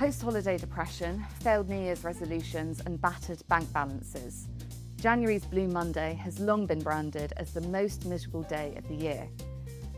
Post-holiday depression, failed New Year's resolutions and battered bank balances. January's Blue Monday has long been branded as the most miserable day of the year.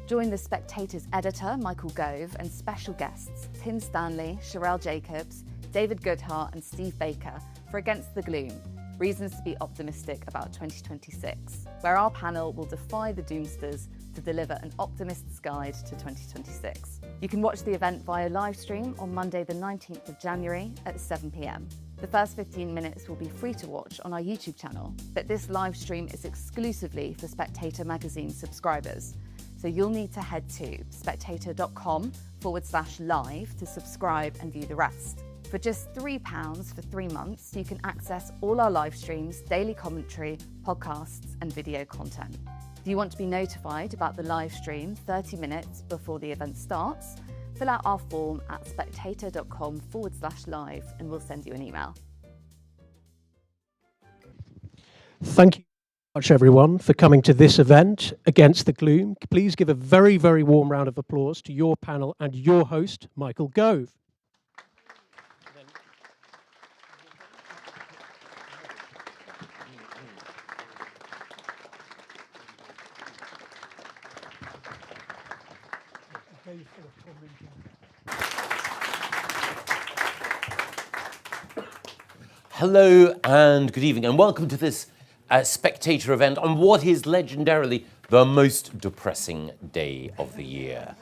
Join the Spectator's editor, Michael Gove, and special guests, Tim Stanley, Sherelle Jacobs, David Goodhart and Steve Baker for Against the Gloom, Reasons to be Optimistic about 2026, where our panel will defy the doomsters to deliver an optimist's guide to 2026. You can watch the event via live stream on Monday the 19th of January at 7 p.m. The first 15 minutes will be free to watch on our YouTube channel, but this live stream is exclusively for Spectator magazine subscribers. So you'll need to head to spectator.com/live to subscribe and view the rest. For just £3 for 3 months, you can access all our live streams, daily commentary, podcasts, and video content. If you want to be notified about the live stream 30 minutes before the event starts, fill out our form at spectator.com/live and we'll send you an email. Thank you very much, everyone, for coming to this event, Against the Gloom. Please give a very, very warm round of applause to your panel and your host, Michael Gove. Hello and good evening, and welcome to this Spectator event on what is legendarily the most depressing day of the year.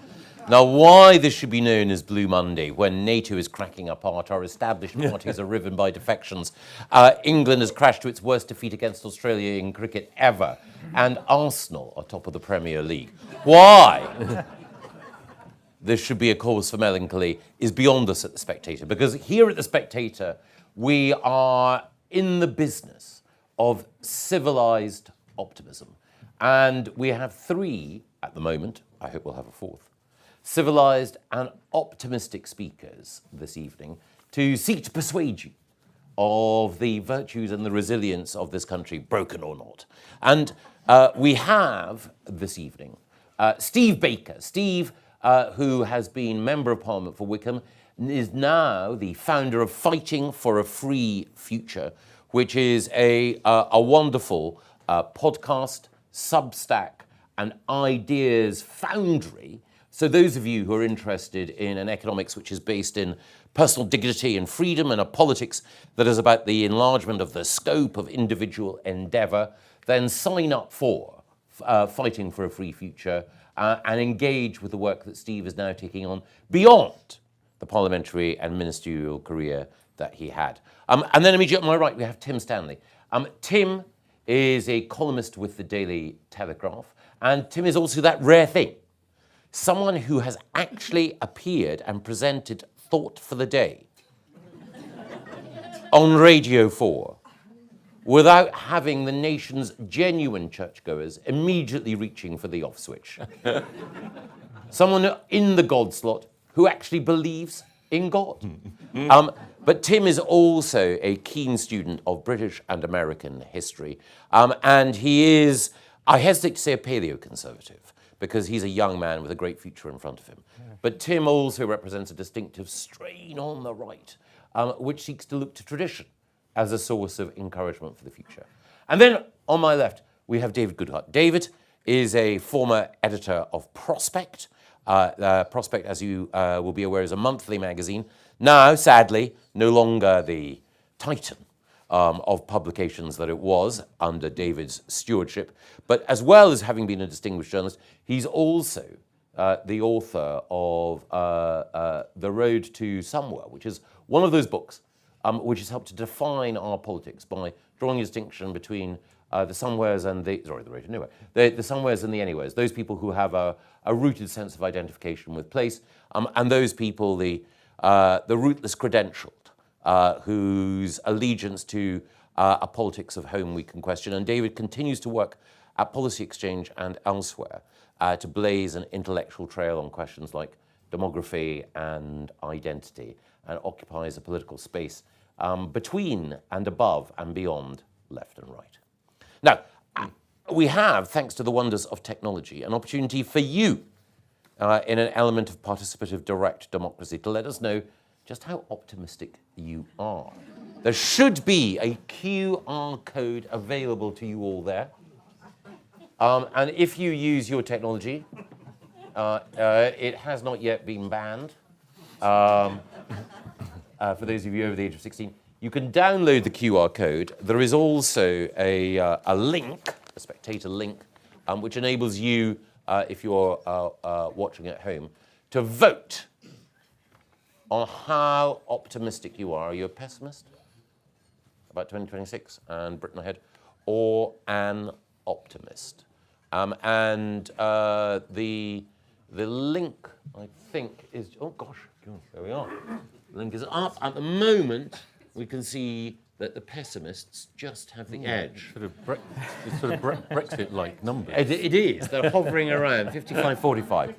Now, why this should be known as Blue Monday, when NATO is cracking apart, our established parties are riven by defections, England has crashed to its worst defeat against Australia in cricket ever, and Arsenal are top of the Premier League. Why this should be a cause for melancholy is beyond us at The Spectator, because here at The Spectator, we are in the business of civilized optimism. And we have 3 at the moment, I hope we'll have a 4th, civilized and optimistic speakers this evening to seek to persuade you of the virtues and the resilience of this country, broken or not. And we have this evening Steve Baker. Steve, who has been Member of Parliament for Wickham, is now the founder of Fighting for a Free Future, which is a wonderful podcast, Substack, and ideas foundry. So those of you who are interested in an economics which is based in personal dignity and freedom, and a politics that is about the enlargement of the scope of individual endeavour, then sign up for Fighting for a Free Future and engage with the work that Steve is now taking on beyond the parliamentary and ministerial career that he had. And then immediately on my right, we have Tim Stanley. Tim is a columnist with the Daily Telegraph, and Tim is also that rare thing, someone who has actually appeared and presented Thought for the Day on Radio 4 without having the nation's genuine churchgoers immediately reaching for the off switch. Someone in the God slot who actually believes in God. But Tim is also a keen student of British and American history. And he is, I hesitate to say a paleoconservative, because he's a young man with a great future in front of him. Yeah. But Tim also represents a distinctive strain on the right, which seeks to look to tradition as a source of encouragement for the future. And then on my left, we have David Goodhart. David is a former editor of Prospect. Prospect, as you will be aware, is a monthly magazine. Now, sadly, no longer the titan of publications that it was under David's stewardship. But as well as having been a distinguished journalist, he's also the author of The Road to Somewhere, which is one of those books which has helped to define our politics by drawing a distinction between the somewheres and the road to nowhere, the somewheres and the anywheres, those people who have a rooted sense of identification with place, and those people, the rootless credentialed, whose allegiance to a politics of home we can question. And David continues to work at Policy Exchange and elsewhere to blaze an intellectual trail on questions like demography and identity, and occupies a political space between and above and beyond left and right. Now, we have, thanks to the wonders of technology, an opportunity for you in an element of participative direct democracy to let us know just how optimistic you are. There should be a QR code available to you all there. And if you use your technology, it has not yet been banned. For those of you over the age of 16, you can download the QR code. There is also a link, a Spectator link, which enables you, if you're watching at home, to vote on how optimistic you are. Are you a pessimist about 2026 and Britain ahead, or an optimist? And the link, I think, is, oh gosh, there we are. The link is up. At the moment, we can see that the pessimists just have the edge. It's sort of Brexit-like numbers. It is. They're hovering around 55-45,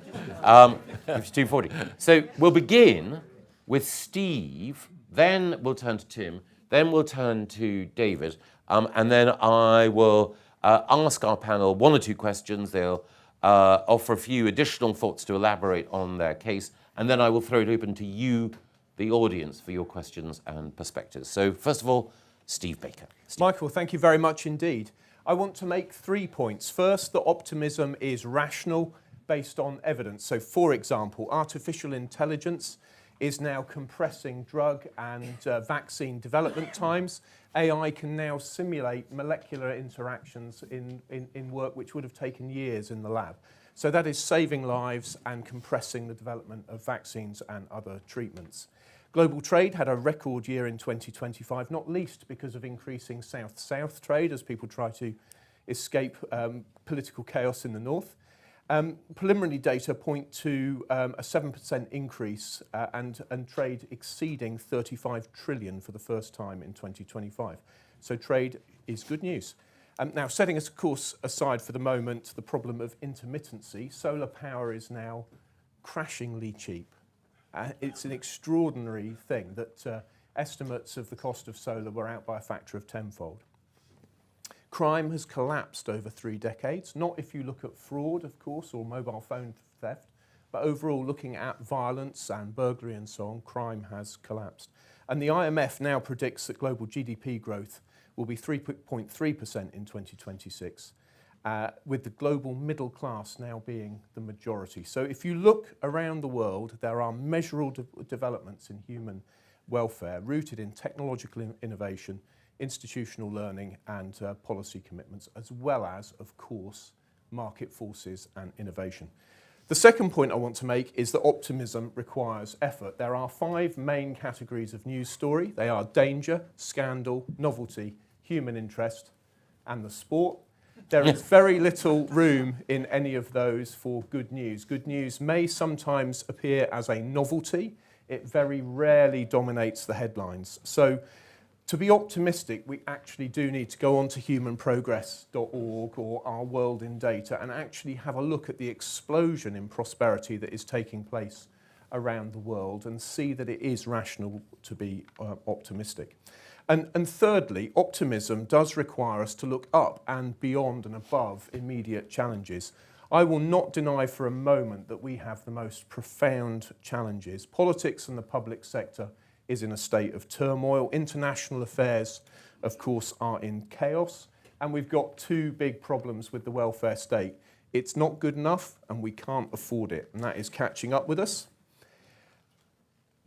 52-40. So we'll begin with Steve, then we'll turn to Tim, then we'll turn to David, and then I will ask our panel one or two questions. They'll offer a few additional thoughts to elaborate on their case, and then I will throw it open to you, the audience, for your questions and perspectives. So first of all, Steve Baker. Michael, thank you very much indeed. I want to make 3 points. First, that optimism is rational based on evidence. So for example, artificial intelligence is now compressing drug and vaccine development times. AI can now simulate molecular interactions in work which would have taken years in the lab. So that is saving lives and compressing the development of vaccines and other treatments. Global trade had a record year in 2025, not least because of increasing South-South trade as people try to escape political chaos in the north. Preliminary data point to a 7% increase and trade exceeding 35 trillion for the first time in 2025. So trade is good news. Now, setting us, of course, aside for the moment the problem of intermittency, solar power is now crashingly cheap. It's an extraordinary thing that estimates of the cost of solar were out by a factor of tenfold. Crime has collapsed over 3 decades, not if you look at fraud, of course, or mobile phone theft, but overall looking at violence and burglary and so on, crime has collapsed. And the IMF now predicts that global GDP growth will be 3.3% in 2026, with the global middle class now being the majority. So if you look around the world, there are measurable developments in human welfare rooted in technological innovation, institutional learning and policy commitments, as well as, of course, market forces and innovation. The second point I want to make is that optimism requires effort. There are 5 main categories of news story. They are danger, scandal, novelty, human interest, and the sport. There is very little room in any of those for good news. Good news may sometimes appear as a novelty. It very rarely dominates the headlines. So to be optimistic, we actually do need to go on to humanprogress.org or Our World in Data and actually have a look at the explosion in prosperity that is taking place around the world and see that it is rational to be optimistic. And thirdly, optimism does require us to look up and beyond and above immediate challenges. I will not deny for a moment that we have the most profound challenges. Politics and the public sector is in a state of turmoil. International affairs, of course, are in chaos. And we've got 2 big problems with the welfare state. It's not good enough and we can't afford it, and that is catching up with us.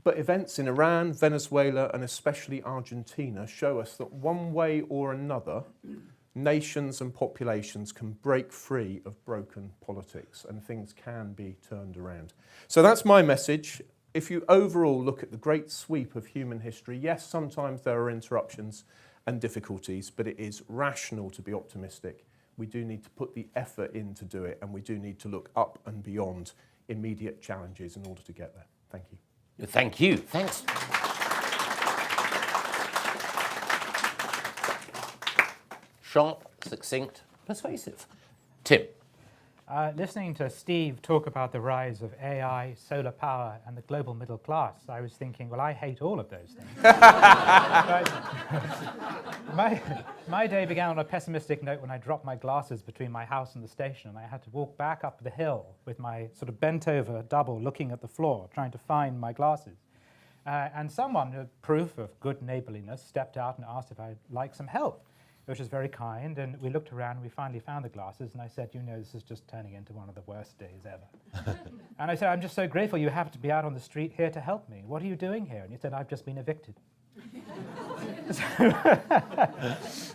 But events in Iran, Venezuela, and especially Argentina show us that one way or another, nations and populations can break free of broken politics and things can be turned around. So that's my message. If you overall look at the great sweep of human history, yes, sometimes there are interruptions and difficulties, but it is rational to be optimistic. We do need to put the effort in to do it, and we do need to look up and beyond immediate challenges in order to get there. Thank you. Thank you. Thanks. Sharp, succinct, persuasive. Tim. Listening to Steve talk about the rise of AI, solar power, and the global middle class, I was thinking, well, I hate all of those things. My day began on a pessimistic note when I dropped my glasses between my house and the station, and I had to walk back up the hill with my sort of bent over double looking at the floor, trying to find my glasses. And someone, proof of good neighborliness, stepped out and asked if I'd like some help, which was very kind. And we looked around and we finally found the glasses. And I said, you know, this is just turning into one of the worst days ever. And I said, I'm just so grateful you happen to be out on the street here to help me. What are you doing here? And he said, I've just been evicted.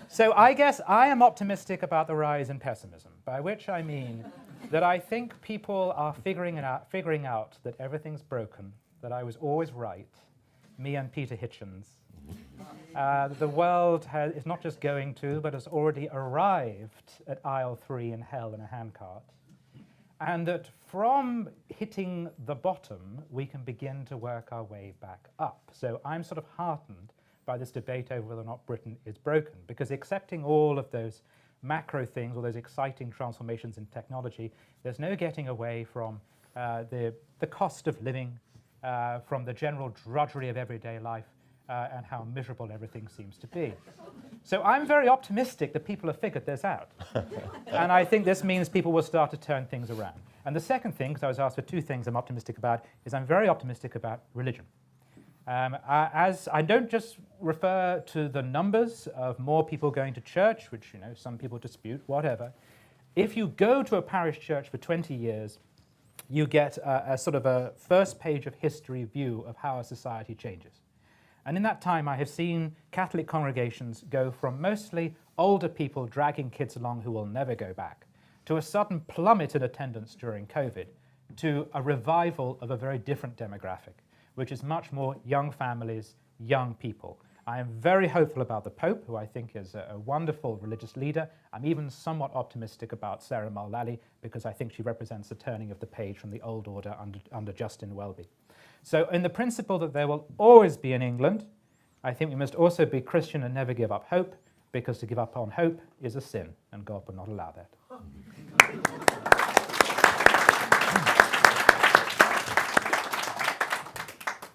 So I guess I am optimistic about the rise in pessimism, by which I mean that I think people are figuring out that everything's broken, that I was always right, me and Peter Hitchens. The world is not just going to, but has already arrived at aisle 3 in hell in a handcart. And that from hitting the bottom, we can begin to work our way back up. So I'm sort of heartened by this debate over whether or not Britain is broken, because accepting all of those macro things, all those exciting transformations in technology, there's no getting away from the cost of living, from the general drudgery of everyday life, and how miserable everything seems to be. So I'm very optimistic that people have figured this out. And I think this means people will start to turn things around. And the second thing, because I was asked for two things I'm optimistic about, is I'm very optimistic about religion. As I don't just refer to the numbers of more people going to church, which, you know, some people dispute, whatever. If you go to a parish church for 20 years, you get a sort of a first page of history view of how a society changes. And in that time, I have seen Catholic congregations go from mostly older people dragging kids along who will never go back, to a sudden plummet in attendance during COVID, to a revival of a very different demographic, which is much more young families, young people. I am very hopeful about the Pope, who I think is a wonderful religious leader. I'm even somewhat optimistic about Sarah Mullally, because I think she represents the turning of the page from the old order under Justin Welby. So in the principle that there will always be in England, I think we must also be Christian and never give up hope, because to give up on hope is a sin, and God will not allow that.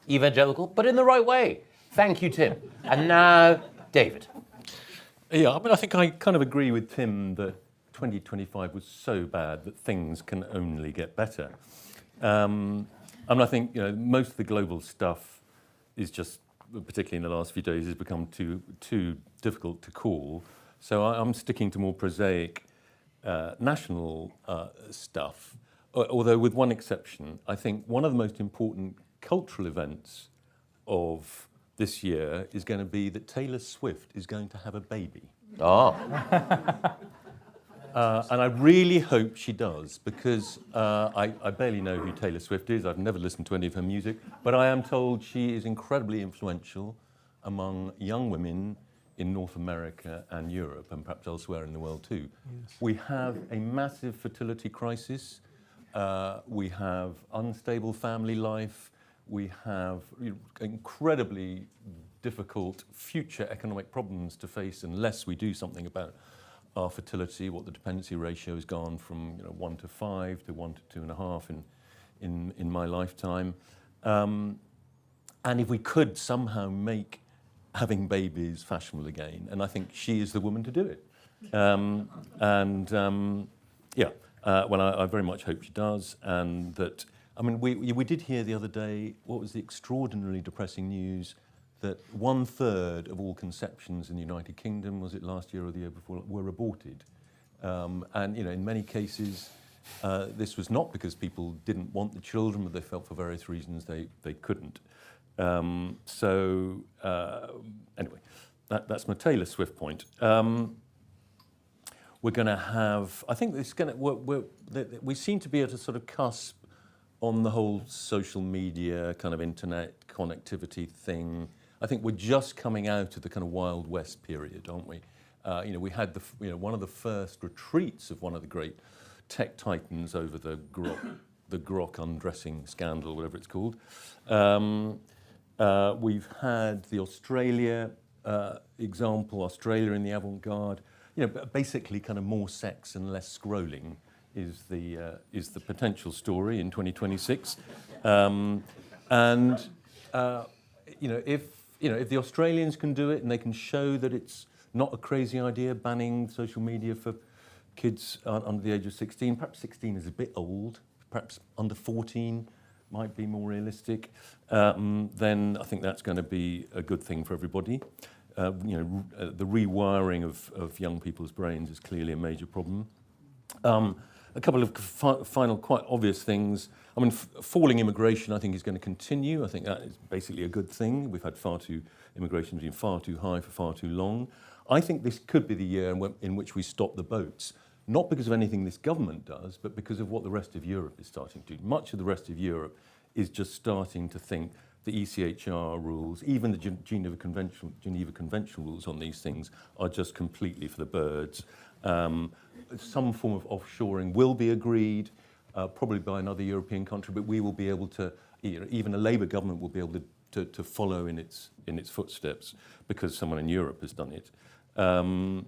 Evangelical, but in the right way. Thank you, Tim. And now, David. Yeah, I mean, I think I kind of agree with Tim that 2025 was so bad that things can only get better. And I think, you know, most of the global stuff is just, particularly in the last few days, has become too difficult to call. So I'm sticking to more prosaic national stuff, although with one exception. I think one of the most important cultural events of this year is going to be that Taylor Swift is going to have a baby. Oh. And I really hope she does, because I barely know who Taylor Swift is. I've never listened to any of her music, but I am told she is incredibly influential among young women in North America and Europe, and perhaps elsewhere in the world too. Yes. We have a massive fertility crisis. We have unstable family life. We have incredibly difficult future economic problems to face unless we do something about our fertility. What the dependency ratio has gone from 1 to 5 to 1 to 2.5 in my lifetime. And if we could somehow make having babies fashionable again, and I think she is the woman to do it. Well, I very much hope she does, and that. I mean, we did hear the other day, what was the extraordinarily depressing news, that 1/3 of all conceptions in the United Kingdom, was it last year or the year before, were aborted. And, in many cases, this was not because people didn't want the children, but they felt for various reasons they couldn't. Anyway, that's my Taylor Swift point. We're going to have, I think it's going to, we seem to be at a sort of cusp on the whole social media kind of internet connectivity thing. I think we're just coming out of the kind of Wild West period, aren't we? We had one of the first retreats of one of the great tech titans over the Grok undressing scandal, whatever it's called. We've had the Australia example, Australia in the avant-garde. Basically kind of more sex and less scrolling is the potential story in 2026. If the Australians can do it and they can show that it's not a crazy idea banning social media for kids under the age of 16, perhaps 16 is a bit old, perhaps under 14 might be more realistic, then I think that's going to be a good thing for everybody. The rewiring of young people's brains is clearly a major problem. A couple of final quite obvious things. I mean, falling immigration, I think, is going to continue. I think that is basically a good thing. We've had immigration has been far too high for far too long. I think this could be the year in which we stop the boats, not because of anything this government does, but because of what the rest of Europe is starting to do. Much of the rest of Europe is just starting to think the ECHR rules, even the Geneva Convention rules on these things, are just completely for the birds. Some form of offshoring will be agreed, probably by another European country, but we will be able to, even a Labour government will be able to follow in its footsteps because someone in Europe has done it. And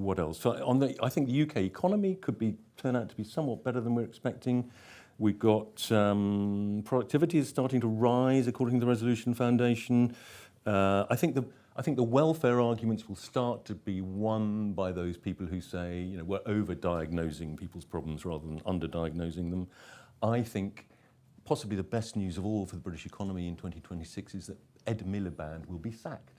what else? So I think the UK economy could turn out to be somewhat better than we're expecting. We've got productivity is starting to rise according to the Resolution Foundation. I think the welfare arguments will start to be won by those people who say, we're over-diagnosing people's problems rather than under-diagnosing them. I think possibly the best news of all for the British economy in 2026 is that Ed Miliband will be sacked.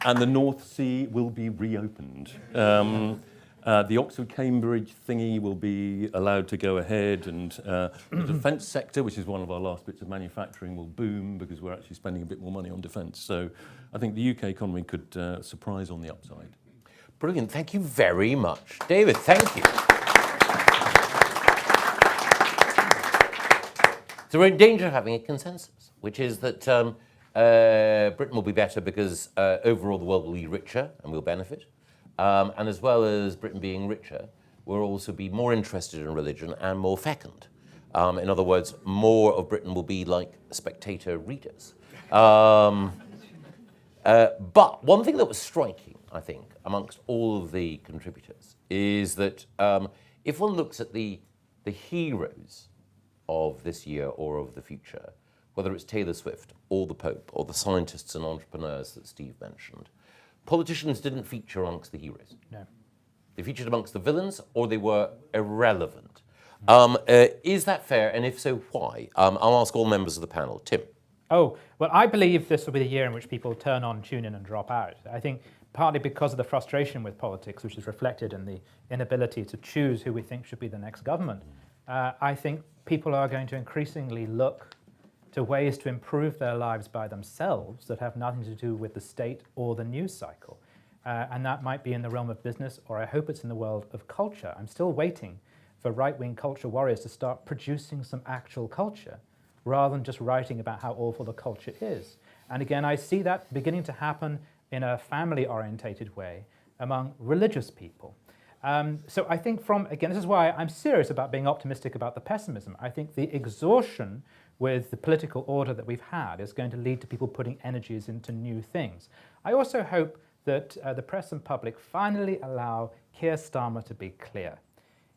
And the North Sea will be reopened. The Oxford-Cambridge thingy will be allowed to go ahead, and the defence sector, which is one of our last bits of manufacturing, will boom because we're actually spending a bit more money on defence. So I think the UK economy could surprise on the upside. Brilliant. Thank you very much. David, thank you. So we're in danger of having a consensus, which is that Britain will be better because overall the world will be richer and we'll benefit. And as well as Britain being richer, we'll also be more interested in religion and more fecund. In other words, more of Britain will be like Spectator readers. But one thing that was striking, I think, amongst all of the contributors is that if one looks at the heroes of this year or of the future, whether it's Taylor Swift or the Pope or the scientists and entrepreneurs that Steve mentioned, politicians didn't feature amongst the heroes. No. They featured amongst the villains or they were irrelevant. Is that fair? And if so, why? I'll ask all members of the panel. Tim. Oh, well, I believe this will be the year in which people turn on, tune in, and drop out. I think partly because of the frustration with politics, which is reflected in the inability to choose who we think should be the next government. I think people are going to increasingly look to ways to improve their lives by themselves that have nothing to do with the state or the news cycle. And that might be in the realm of business, or I hope it's in the world of culture. I'm still waiting for right-wing culture warriors to start producing some actual culture, rather than just writing about how awful the culture is. And again, I see that beginning to happen in a family-orientated way among religious people. So I think again, this is why I'm serious about being optimistic about the pessimism. I think the exhaustion with the political order that we've had is going to lead to people putting energies into new things. I also hope that the press and public finally allow Keir Starmer to be clear.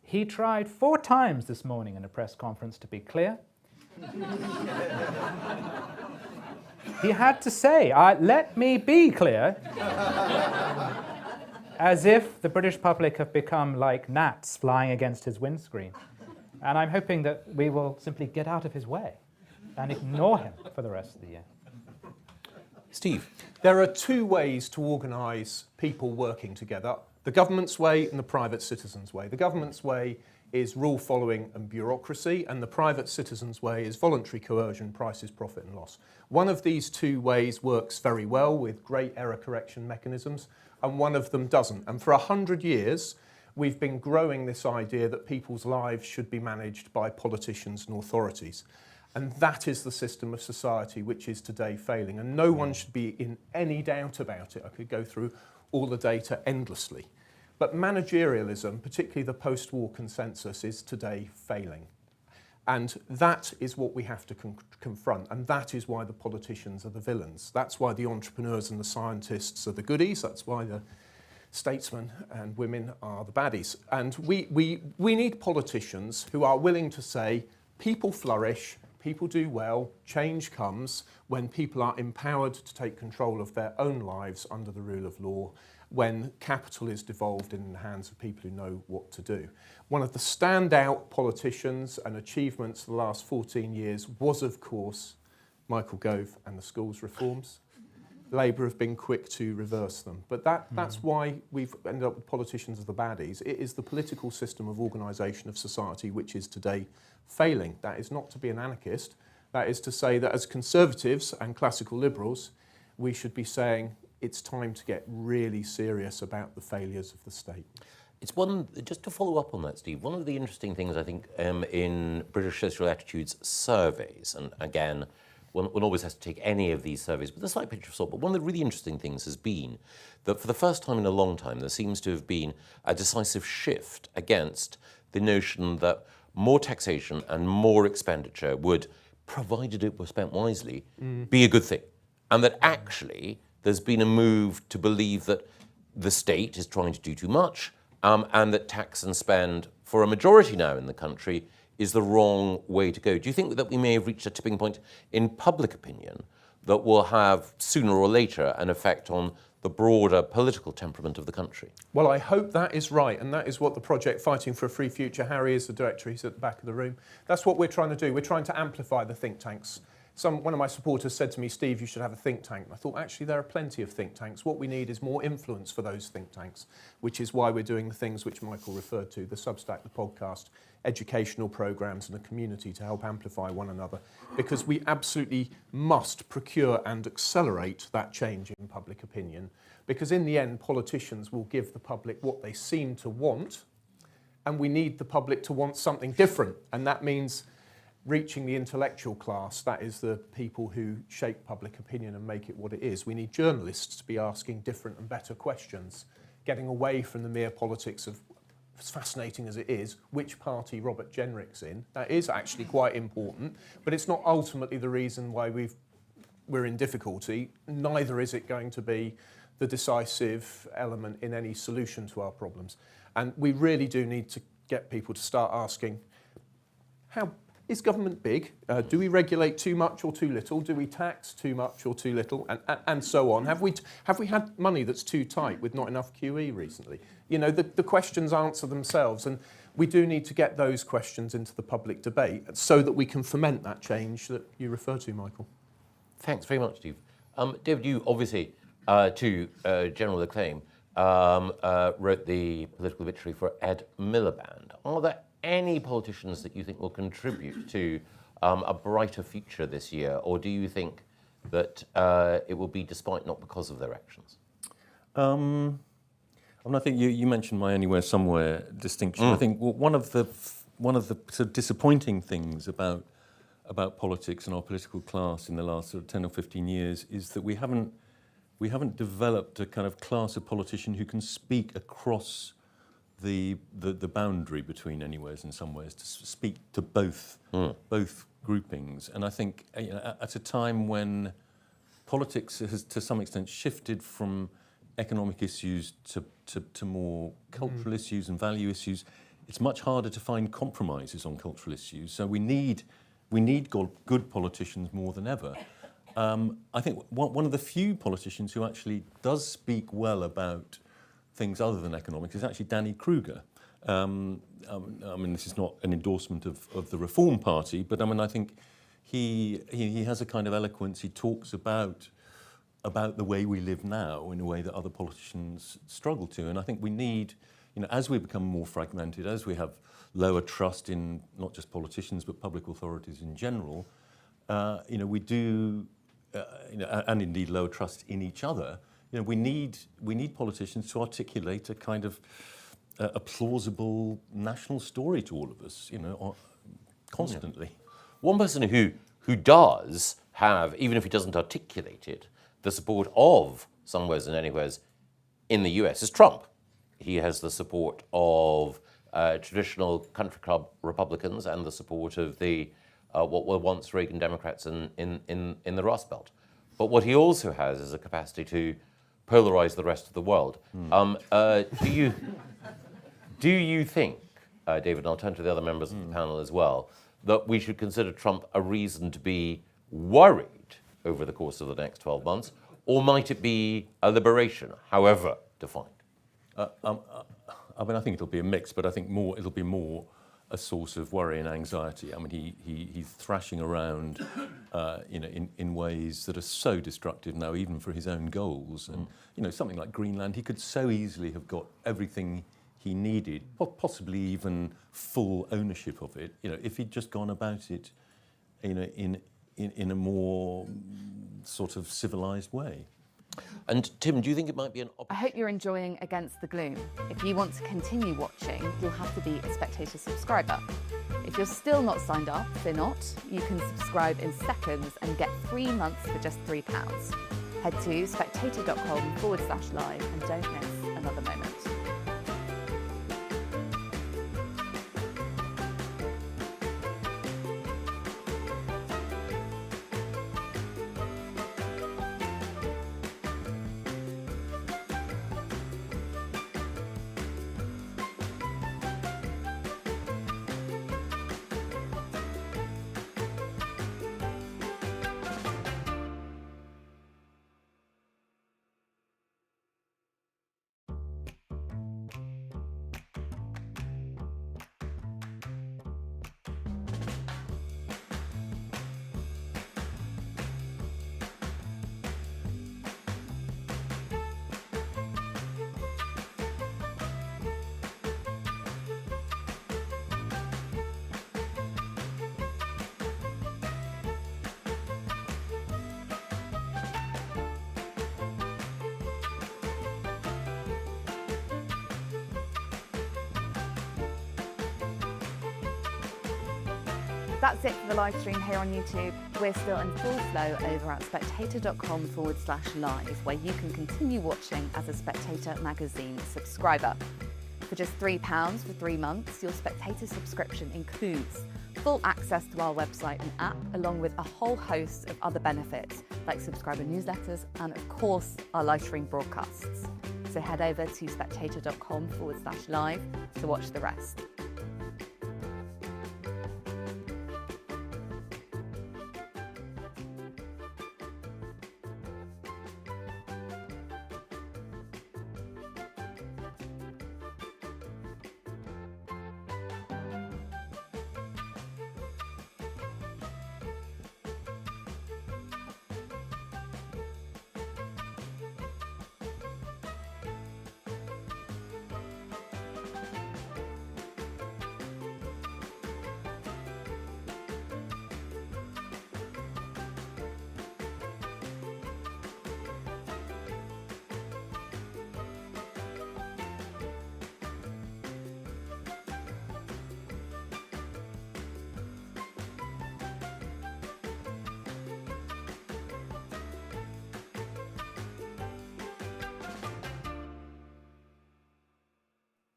He tried 4 times this morning in a press conference to be clear. He had to say, let me be clear, as if the British public have become like gnats flying against his windscreen. And I'm hoping that we will simply get out of his way and ignore him for the rest of the year. Steve. There are 2 ways to organise people working together, the government's way and the private citizen's way. The government's way is rule following and bureaucracy, and the private citizen's way is voluntary coercion, prices, profit and loss. One of these 2 ways works very well with great error correction mechanisms, and one of them doesn't. And for 100 years, we've been growing this idea that people's lives should be managed by politicians and authorities. And that is the system of society which is today failing. And no one should be in any doubt about it. I could go through all the data endlessly. But managerialism, particularly the post-war consensus, is today failing. And that is what we have to confront. And that is why the politicians are the villains. That's why the entrepreneurs and the scientists are the goodies. That's why the statesmen and women are the baddies. And we need politicians who are willing to say, people flourish, people do well, change comes when people are empowered to take control of their own lives under the rule of law. when capital is devolved in the hands of people who know what to do. One of the standout politicians and achievements of the last 14 years was, of course, Michael Gove and the schools reforms. Labour have been quick to reverse them. But that's why we've ended up with politicians as the baddies. It is the political system of organisation of society which is today failing. That is not to be an anarchist. That is to say that as conservatives and classical liberals, we should be saying it's time to get really serious about the failures of the state. It's one, just to follow up on that, Steve, one of the interesting things I think in British Social Attitudes surveys, and again, one always has to take any of these surveys with a slight pinch of salt, but one of the really interesting things has been that for the first time in a long time, there seems to have been a decisive shift against the notion that more taxation and more expenditure would, provided it were spent wisely, be a good thing. And that actually there's been a move to believe that the state is trying to do too much, and that tax and spend for a majority now in the country is the wrong way to go. Do you think that we may have reached a tipping point in public opinion that will have sooner or later an effect on the broader political temperament of the country? Well, I hope that is right, and that is what the project Fighting for a Free Future, Harry is the director, he's at the back of the room, that's what we're trying to do. We're trying to amplify the think tanks. One of my supporters said to me, Steve, you should have a think tank. And I thought, actually, there are plenty of think tanks. What we need is more influence for those think tanks, which is why we're doing the things which Michael referred to, the Substack, the podcast, educational programmes and a community to help amplify one another, because we absolutely must procure and accelerate that change in public opinion, because in the end, politicians will give the public what they seem to want, and we need the public to want something different, and that means reaching the intellectual class, that is the people who shape public opinion and make it what it is. We need journalists to be asking different and better questions, getting away from the mere politics of, as fascinating as it is, which party Robert Jenrick's in. That is actually quite important, but it's not ultimately the reason why we're in difficulty. Neither is it going to be the decisive element in any solution to our problems. And we really do need to get people to start asking, how is government big? Do we regulate too much or too little? Do we tax too much or too little? And so on. Have we had money that's too tight with not enough QE recently? You know, the questions answer themselves, and we do need to get those questions into the public debate so that we can foment that change that you refer to, Michael. Thanks very much, Steve. David, you obviously, to general acclaim, wrote the political obituary for Ed Miliband. Are there any politicians that you think will contribute to a brighter future this year, or do you think that it will be despite, not because of their actions? I think you mentioned my anywhere somewhere distinction. I think one of the sort of disappointing things about politics and our political class in the last sort of 10 or 15 years is that we haven't developed a kind of class of politician who can speak across the boundary between anywheres and somewheres, to speak to both groupings. And I think at a time when politics has to some extent shifted from economic issues to more cultural issues and value issues, it's much harder to find compromises on cultural issues. So we need good politicians more than ever. I think one of the few politicians who actually does speak well about things other than economics is actually Danny Kruger. I mean, this is not an endorsement of the Reform Party, but I mean, I think he has a kind of eloquence. He talks about the way we live now in a way that other politicians struggle to. And I think we need, as we become more fragmented, as we have lower trust in not just politicians but public authorities in general, we do, and indeed lower trust in each other. We need politicians to articulate a kind of a plausible national story to all of us, constantly. Yeah. One person who does have, even if he doesn't articulate it, the support of somewheres and anywheres in the US is Trump. He has the support of traditional country club Republicans and the support of the what were once Reagan Democrats in the Rust Belt. But what he also has is a capacity to polarize the rest of the world. Do you think, David, and I'll turn to the other members of the panel as well, that we should consider Trump a reason to be worried over the course of the next 12 months, or might it be a liberation, however defied? I mean, I think it'll be a mix, but I think it'll be more a source of worry and anxiety. I mean, he's thrashing around, in ways that are so destructive now, even for his own goals. And something like Greenland, he could so easily have got everything he needed, possibly even full ownership of it. If he'd just gone about it, in a more sort of civilized way. And Tim, do you think it might be an I hope you're enjoying Against the Gloom. If you want to continue watching, you'll have to be a Spectator subscriber. If you're still not signed up, fear not, you can subscribe in seconds and get 3 months for just £3. Head to spectator.com/live and don't miss another moment. That's it for the live stream here on YouTube. We're still in full flow over at spectator.com/live, where you can continue watching as a Spectator magazine subscriber. For just £3 for 3 months, your Spectator subscription includes full access to our website and app, along with a whole host of other benefits, like subscriber newsletters and, of course, our live stream broadcasts. So head over to spectator.com/live to watch the rest.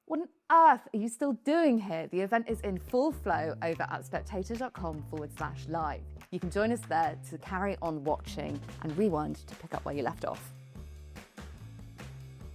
What on earth are you still doing here? The event is in full flow over at spectator.com/live. You can join us there to carry on watching and rewind to pick up where you left off.